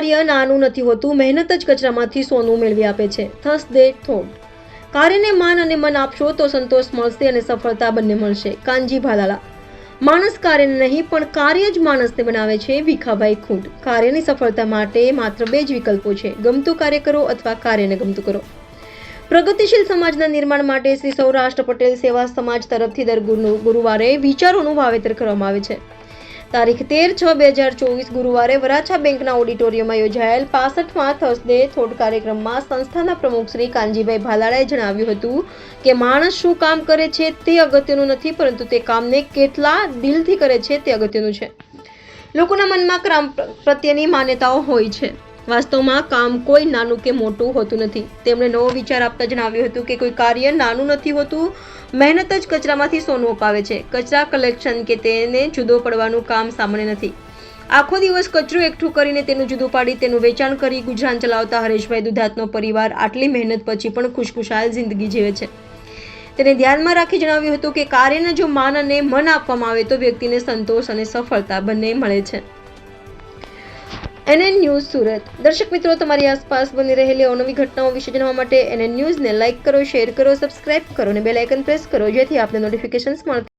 કાર્ય નાનું નથી હોતું, મહેનત જ કચરામાંથી સોનું મેળવી આપે છે. થસ દે થોડ. કાર્યને માન અને મન આપશો તો સંતોષ મળશે અને સફળતા બંને મળશે. કાનજી ભાલાલા. માણસ કાર્યને નહીં પણ કાર્ય જ માણસને બનાવે છે. ભીખાભાઈ ખૂંટ. કાર્યની સફળતા માટે માત્ર 2 જ વિકલ્પો છે, ગમતું કાર્ય કરો અથવા કાર્યને ગમતું કરો. પ્રગતિશીલ સમાજના નિર્માણ માટે શ્રી સૌરાષ્ટ્ર પટેલ સેવા સમાજ તરફથી દર ગુરુવારે વિચારોનું વાવેતર કરવામાં આવે છે. તારીખ 13/6/2024 ગુરુવારે વરાછા બેંકના ઓડિટોરિયમમાં યોજાયેલ 65મા થર્સડે થોટ કાર્યક્રમમાં સંસ્થાના પ્રમુખ શ્રી કાનજીભાઈ ભાલાળાએ જણાવ્યું હતું કે માણસ શું કામ કરે છે તે અગત્યનું નથી, પરંતુ તે કામને કેટલા દિલથી કરે છે તે અગત્યનું છે. લોકોના મનમાં કામ પ્રત્યેની માન્યતાઓ હોય છે. વાસ્તવમાં કામ કોઈ નાનું કે મોટું હોતું નથી. તેમણે નવો વિચાર આપતા જણાવ્યું હતું કે કોઈ કાર્ય નાનું નથી હોતું, મહેનત જ કચરામાંથી સોનું અપાવે છે. કચરા કલેક્શન કે તેને જુદો પડવાનું કામ સામાન્ય નથી. આખો દિવસ કચરું એકઠું કરીને તેનું જુદું પાડી તેનું વેચાણ કરી ગુજરાન ચલાવતા હરેશભાઈ દુધાતનો પરિવાર આટલી મહેનત પછી પણ ખુશખુશાલ જિંદગી જીવે છે. તેને ધ્યાનમાં રાખી જણાવ્યું હતું કે કાર્યને જો માન અને મન આપવામાં આવે તો વ્યક્તિને સંતોષ અને સફળતા બંને મળે છે. NN news Surat. દર્શક મિત્રો, તમારી આસપાસ બની રહેલી અવનવી ઘટનાઓ વિશે જાણવા માટે NN ન્યૂઝને લાઇક કરો, શેર કરો, સબસ્ક્રાઇબ કરો અને બેલ આઇકન પ્રેસ કરો, જેથી આપને નોટિફિકેશન્સ મળે.